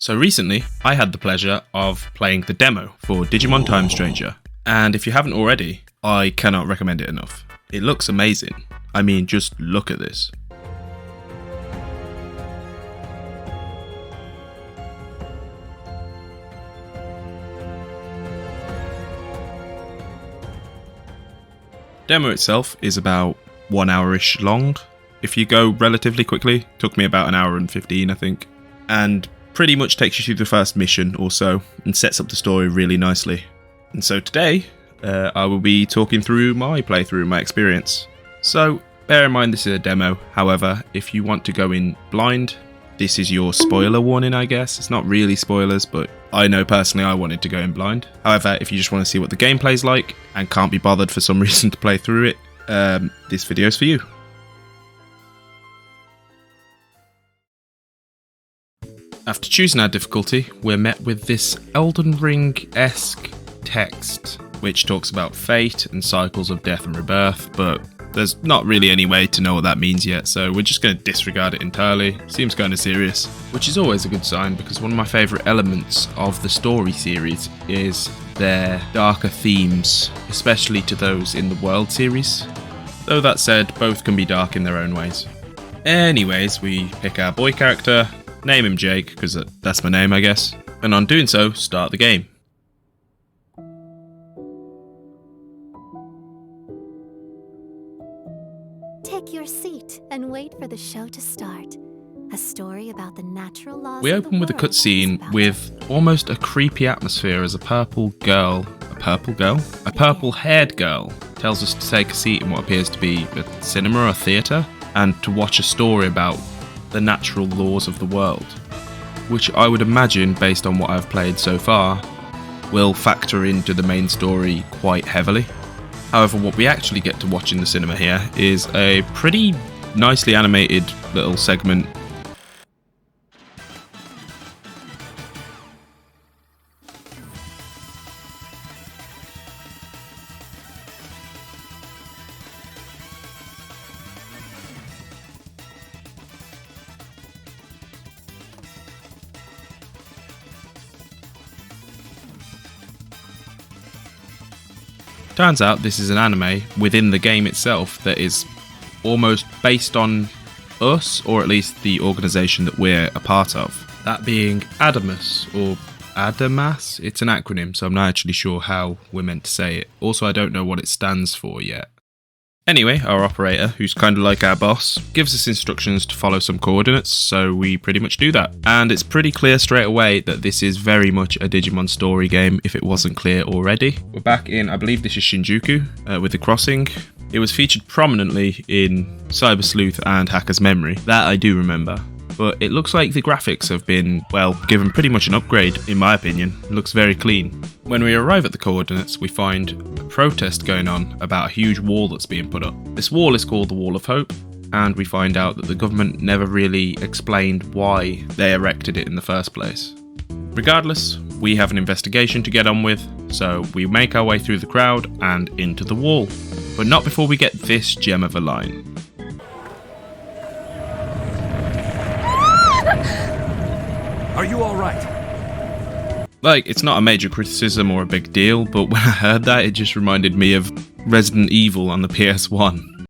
So recently, I had the pleasure of playing the demo for Digimon Time Stranger, and if you haven't already, I cannot recommend it enough. It looks amazing. I mean, just look at this. Demo itself is about 1 hour-ish long. If you go relatively quickly, took me about 1 hour and 15 I think, and pretty much takes you through the first mission or so and sets up the story really nicely. And so today, I will be talking through my playthrough, my experience. So bear in mind this is a demo, however, if you want to go in blind, this is your spoiler warning I guess. It's not really spoilers, but I know personally I wanted to go in blind. However, if you just want to see what the gameplay's like and can't be bothered for some reason to play through it, this video's for you. After choosing our difficulty, we're met with this Elden Ring-esque text, which talks about fate and cycles of death and rebirth, but there's not really any way to know what that means yet, so we're just going to disregard it entirely. Seems kind of serious, which is always a good sign because one of my favourite elements of the story series is their darker themes, especially to those in the World series. Though that said, both can be dark in their own ways. Anyways, we pick our boy character, name him Jake, because that's my name I guess, and on doing so, start the game. Take your seat and wait for the show to start. A story about the natural laws. We open with a cutscene with almost a creepy atmosphere as a purple-haired girl tells us to take a seat in what appears to be a cinema or theatre and to watch a story about the natural laws of the world, which I would imagine, based on what I've played so far, will factor into the main story quite heavily. However, what we actually get to watch in the cinema here is a pretty nicely animated little segment. Turns out this is an anime within the game itself that is almost based on us, or at least the organisation that we're a part of. That being Adamas, or Adamas? It's an acronym, so I'm not actually sure how we're meant to say it. Also, I don't know what it stands for yet. Anyway, our operator, who's kind of like our boss, gives us instructions to follow some coordinates, so we pretty much do that. And it's pretty clear straight away that this is very much a Digimon Story game, if it wasn't clear already. We're back in, I believe this is Shinjuku, with the crossing. It was featured prominently in Cyber Sleuth and Hacker's Memory, that I do remember. But it looks like the graphics have been, well, given pretty much an upgrade, in my opinion. It looks very clean. When we arrive at the coordinates, we find a protest going on about a huge wall that's being put up. This wall is called the Wall of Hope, and we find out that the government never really explained why they erected it in the first place. Regardless, we have an investigation to get on with, so we make our way through the crowd and into the wall. But not before we get this gem of a line. Are you alright? Like, it's not a major criticism or a big deal, but when I heard that, it just reminded me of Resident Evil on the PS1.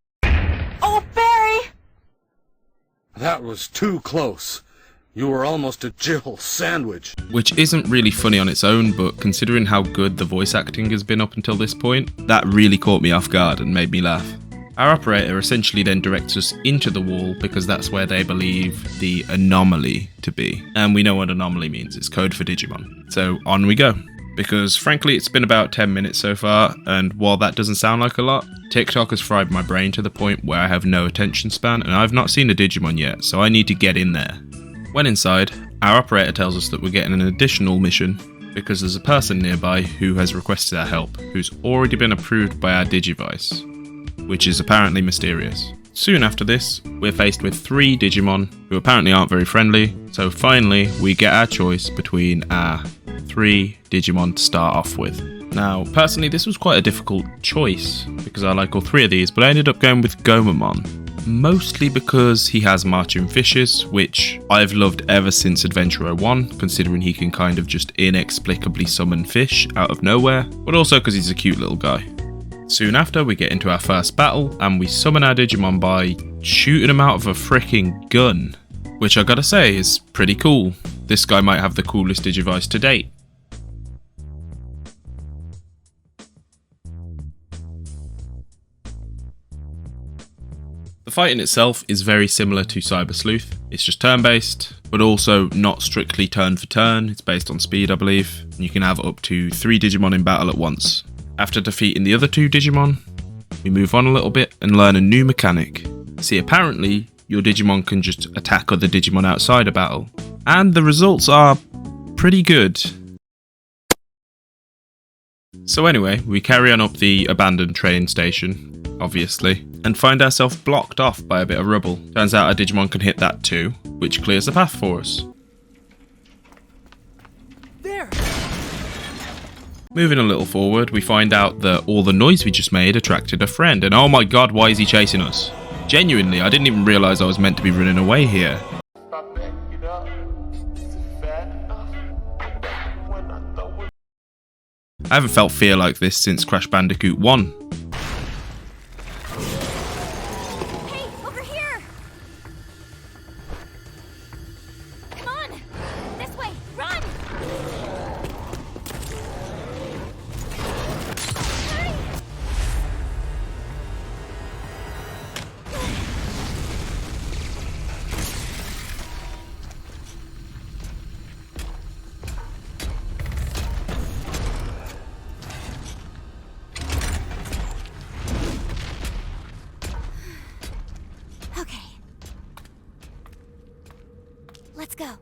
Oh, Barry! That was too close. You were almost a Jill sandwich. Which isn't really funny on its own, but considering how good the voice acting has been up until this point, that really caught me off guard and made me laugh. Our operator essentially then directs us into the wall because that's where they believe the anomaly to be. And we know what anomaly means, it's code for Digimon. So on we go. Because frankly it's been about 10 minutes so far, and while that doesn't sound like a lot, TikTok has fried my brain to the point where I have no attention span and I've not seen a Digimon yet, so I need to get in there. When inside, our operator tells us that we're getting an additional mission because there's a person nearby who has requested our help, who's already been approved by our Digivice, which is apparently mysterious. Soon after this, we're faced with 3 Digimon who apparently aren't very friendly, so finally we get our choice between our 3 Digimon to start off with. Now, personally this was quite a difficult choice because I like all 3 of these, but I ended up going with Gomamon. mostly because he has marching fishes, which I've loved ever since Adventure 01, considering he can kind of just inexplicably summon fish out of nowhere, but also because he's a cute little guy. Soon after, we get into our first battle, and we summon our Digimon by shooting him out of a freaking gun, which I gotta say is pretty cool. This guy might have the coolest Digivice to date. The fight in itself is very similar to Cyber Sleuth. It's just turn-based, but also not strictly turn for turn. It's based on speed, I believe. And you can have up to 3 Digimon in battle at once. After defeating the other 2 Digimon, we move on a little bit and learn a new mechanic. See, apparently, your Digimon can just attack other Digimon outside a battle. And the results are pretty good. So anyway, we carry on up the abandoned train station, obviously, and find ourselves blocked off by a bit of rubble. Turns out our Digimon can hit that too, which clears the path for us. There! Moving a little forward, we find out that all the noise we just made attracted a friend, and oh my god, why is he chasing us? Genuinely, I didn't even realise I was meant to be running away here. I haven't felt fear like this since Crash Bandicoot 1. Hey, over here! Come on! This way! Run! Hurry! Okay. Let's go.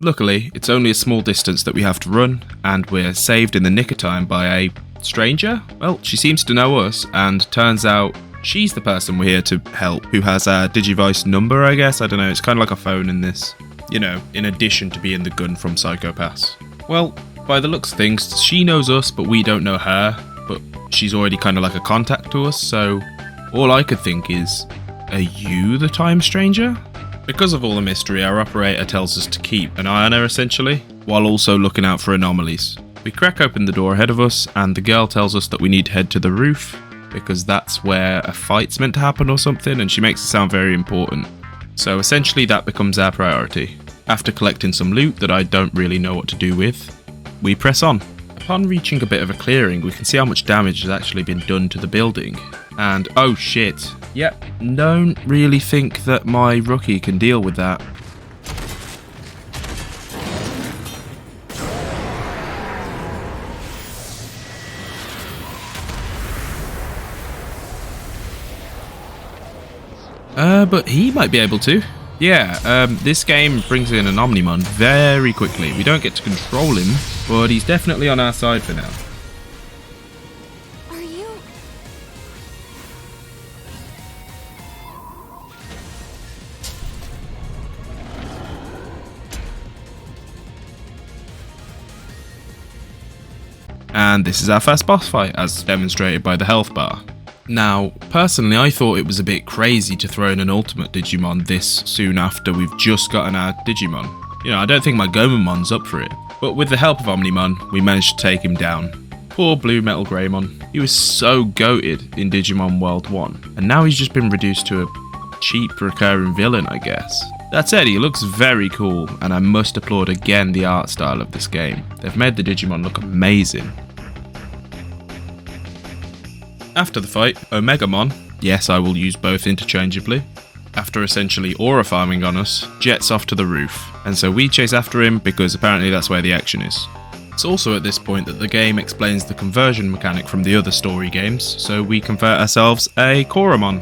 Luckily, it's only a small distance that we have to run, and we're saved in the nick of time by a stranger? Well, she seems to know us, and turns out she's the person we're here to help, who has our Digivice number, I guess? I don't know, it's kind of like a phone in this. You know, in addition to being the gun from Psycho Pass. Well, by the looks of things, she knows us, but we don't know her, but she's already kind of like a contact to us, so all I could think is, are you the time stranger? Because of all the mystery, our operator tells us to keep an eye on her essentially, while also looking out for anomalies. We crack open the door ahead of us, and the girl tells us that we need to head to the roof, because that's where a fight's meant to happen or something, and she makes it sound very important. So essentially that becomes our priority. After collecting some loot that I don't really know what to do with, we press on. Upon reaching a bit of a clearing, we can see how much damage has actually been done to the building. And oh shit, yep, don't really think that my rookie can deal with that. But he might be able to. Yeah, this game brings in an Omnimon very quickly. We don't get to control him, but he's definitely on our side for now. Are you... And this is our first boss fight, as demonstrated by the health bar. Now, personally, I thought it was a bit crazy to throw in an ultimate Digimon this soon after we've just gotten our Digimon. You know, I don't think my Gomamon's up for it. But with the help of Omnimon, we managed to take him down. Poor Blue Metal Greymon. He was so goated in Digimon World 1, and now he's just been reduced to a cheap recurring villain, I guess. That said, he looks very cool, and I must applaud again the art style of this game. They've made the Digimon look amazing. After the fight, Omegamon, yes I will use both interchangeably, after essentially aura farming on us, jets off to the roof, and so we chase after him because apparently that's where the action is. It's also at this point that the game explains the conversion mechanic from the other story games, so we convert ourselves a Koromon.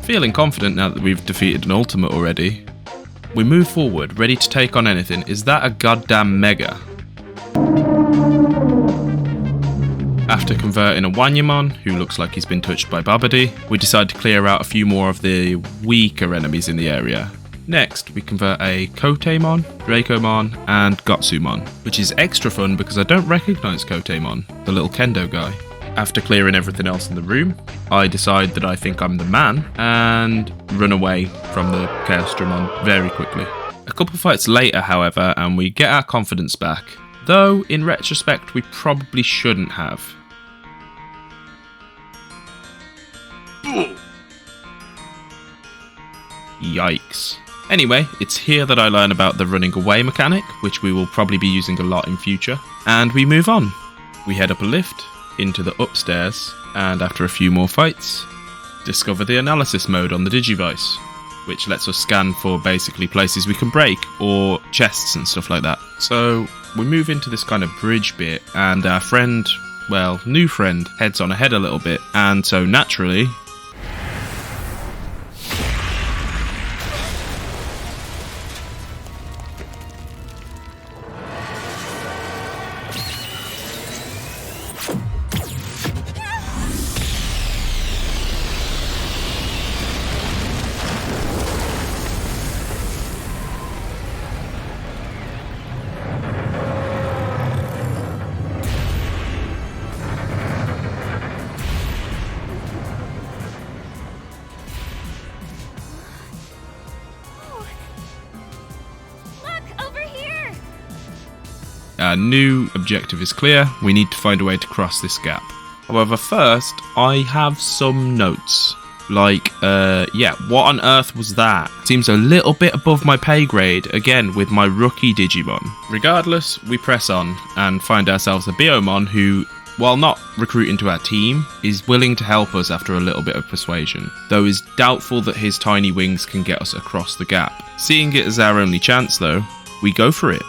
Feeling confident now that we've defeated an ultimate already, we move forward, ready to take on anything. Is that a goddamn Mega? After converting a Wanyamon, who looks like he's been touched by Babidi, we decide to clear out a few more of the weaker enemies in the area. Next, we convert a Kotemon, Dracomon, and Gotsumon, which is extra fun because I don't recognise Kotemon, the little kendo guy. After clearing everything else in the room, I decide that I think I'm the man and run away from the Chaos Dramon very quickly. A couple fights later, however, and we get our confidence back, though in retrospect we probably shouldn't have. Yikes. Anyway, it's here that I learn about the running away mechanic, which we will probably be using a lot in future, and we move on. We head up a lift, into the upstairs, and after a few more fights, discover the analysis mode on the Digivice, which lets us scan for basically places we can break, or chests and stuff like that. So we move into this kind of bridge bit, and our friend, well, new friend, heads on ahead a little bit, and so naturally, our new objective is clear. We need to find a way to cross this gap. However, first, I have some notes. Like, what on earth was that? Seems a little bit above my pay grade, again, with my rookie Digimon. Regardless, we press on and find ourselves a Biomon who, while not recruiting to our team, is willing to help us after a little bit of persuasion, though is doubtful that his tiny wings can get us across the gap. Seeing it as our only chance, though, we go for it.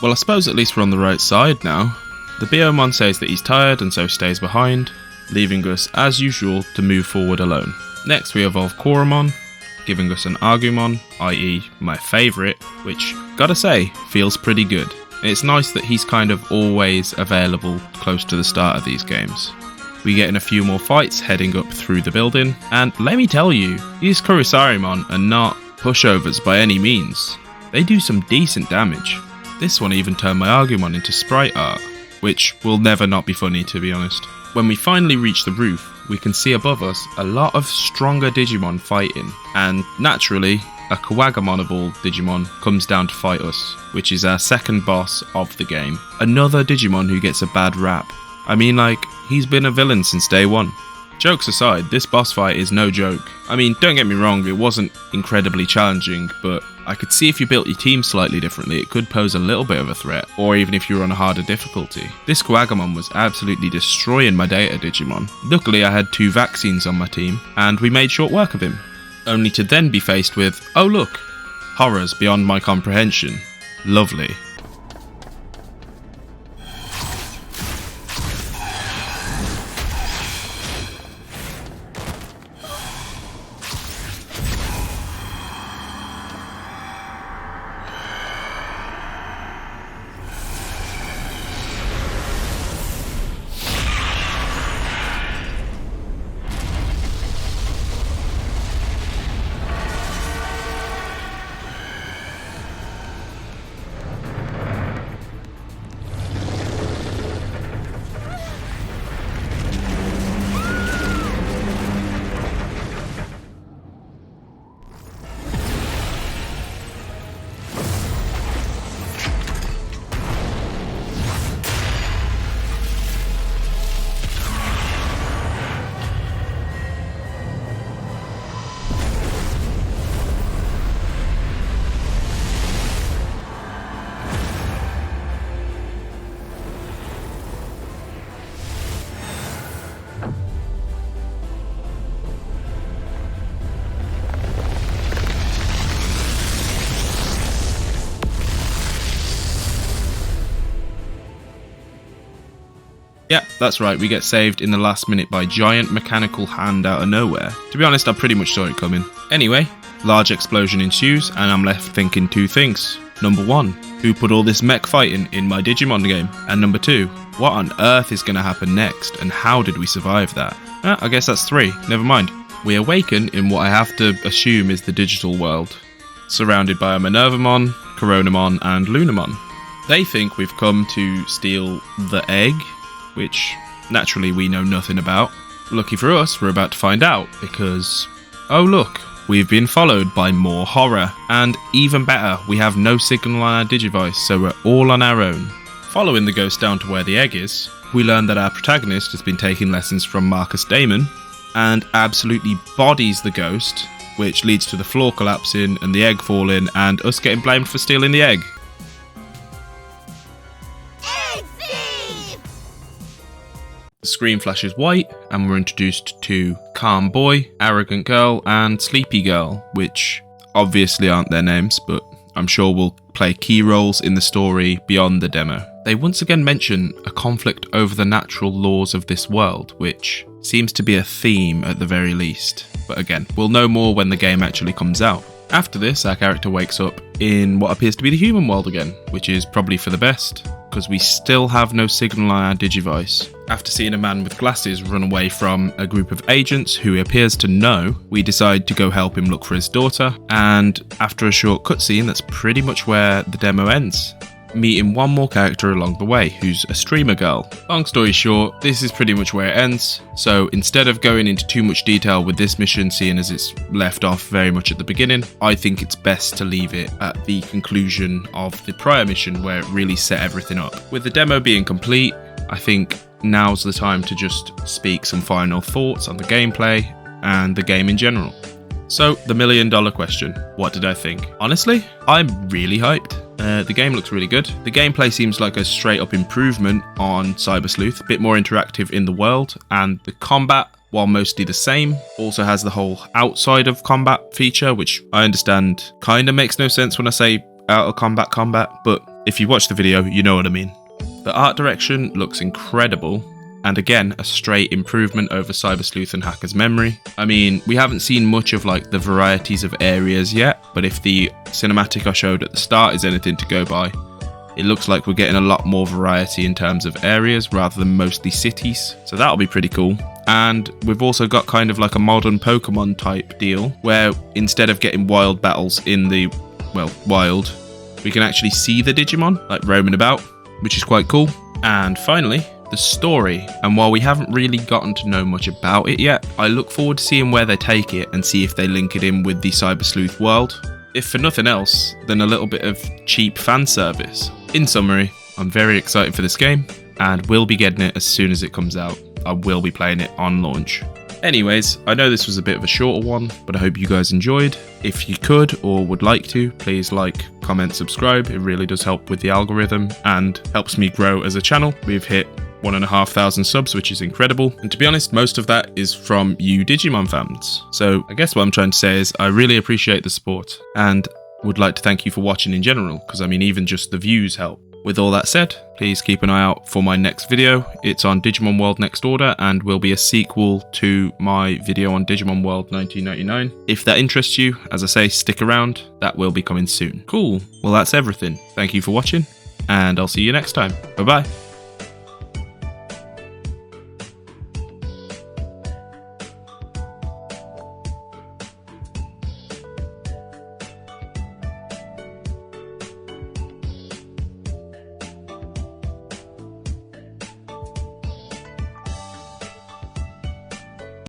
Well, I suppose at least we're on the right side now. The Biomon says that he's tired and so stays behind, leaving us, as usual, to move forward alone. Next we evolve Koromon, giving us an Agumon, i.e. my favourite, which, gotta say, feels pretty good. It's nice that he's kind of always available close to the start of these games. We get in a few more fights heading up through the building, and let me tell you, these Kurisarimon are not pushovers by any means. They do some decent damage. This one even turned my Agumon into sprite art, which will never not be funny, to be honest. When we finally reach the roof, we can see above us a lot of stronger Digimon fighting, and naturally, a Kawagamon-able Digimon comes down to fight us, which is our second boss of the game. Another Digimon who gets a bad rap. I mean, like, he's been a villain since day one. Jokes aside, this boss fight is no joke. I mean, don't get me wrong, it wasn't incredibly challenging, but I could see if you built your team slightly differently, it could pose a little bit of a threat, or even if you were on a harder difficulty. This Kawagamon was absolutely destroying my Data Digimon. Luckily I had 2 vaccines on my team, and we made short work of him. Only to then be faced with, oh look, horrors beyond my comprehension. Lovely. Yeah, that's right, we get saved in the last minute by giant mechanical hand out of nowhere. To be honest, I pretty much saw it coming. Anyway, large explosion ensues, and I'm left thinking two things. Number one, who put all this mech fighting in my Digimon game? And number two, what on earth is going to happen next, and how did we survive that? I guess that's three, never mind. We awaken in what I have to assume is the digital world, surrounded by a Minervamon, Coronamon, and Lunamon. They think we've come to steal the egg, which naturally we know nothing about. Lucky for us, we're about to find out, because, oh look, we've been followed by more horror, and even better, we have no signal on our Digivice, so we're all on our own. Following the ghost down to where the egg is, we learn that our protagonist has been taking lessons from Marcus Damon, and absolutely bodies the ghost, which leads to the floor collapsing and the egg falling, and us getting blamed for stealing the egg. The screen flashes white, and we're introduced to Calm Boy, Arrogant Girl, and Sleepy Girl, which obviously aren't their names, but I'm sure will play key roles in the story beyond the demo. They once again mention a conflict over the natural laws of this world, which seems to be a theme at the very least. But again, we'll know more when the game actually comes out. After this, our character wakes up in what appears to be the human world again, which is probably for the best, because we still have no signal on our Digivice. After seeing a man with glasses run away from a group of agents who he appears to know, we decide to go help him look for his daughter, and after a short cutscene, that's pretty much where the demo ends. Meeting one more character along the way, who's a streamer girl. Long story short, this is pretty much where it ends, so instead of going into too much detail with this mission, seeing as it's left off very much at the beginning, I think it's best to leave it at the conclusion of the prior mission where it really set everything up. With the demo being complete, I think now's the time to just speak some final thoughts on the gameplay and the game in general. So, the $1 million question, what did I think? Honestly, I'm really hyped. The game looks really good. The gameplay seems like a straight up improvement on Cyber Sleuth, a bit more interactive in the world, and the combat, while mostly the same, also has the whole outside of combat feature, which I understand kind of makes no sense when I say out of combat, but if you watch the video, you know what I mean. The art direction looks incredible, and again, a straight improvement over Cyber Sleuth and Hacker's Memory. I mean, we haven't seen much of like the varieties of areas yet, but if the cinematic I showed at the start is anything to go by, it looks like we're getting a lot more variety in terms of areas rather than mostly cities. So that'll be pretty cool. And we've also got kind of like a modern Pokemon type deal, where instead of getting wild battles in the, well, wild, we can actually see the Digimon like roaming about, which is quite cool. And finally, the story, and while we haven't really gotten to know much about it yet, I look forward to seeing where they take it and see if they link it in with the Cyber Sleuth world. If for nothing else, then a little bit of cheap fan service. In summary, I'm very excited for this game, and will be getting it as soon as it comes out. I will be playing it on launch. Anyways, I know this was a bit of a shorter one, but I hope you guys enjoyed. If you could or would like to, please like, comment, subscribe. It really does help with the algorithm and helps me grow as a channel. We've hit 1,500 subs, which is incredible. And to be honest, most of that is from you Digimon fans. So I guess what I'm trying to say is I really appreciate the support and would like to thank you for watching in general, because I mean, even just the views help. With all that said, please keep an eye out for my next video. It's on Digimon World Next Order and will be a sequel to my video on Digimon World 1999. If that interests you, as I say, stick around. That will be coming soon. Cool. Well, that's everything. Thank you for watching, and I'll see you next time. Bye-bye.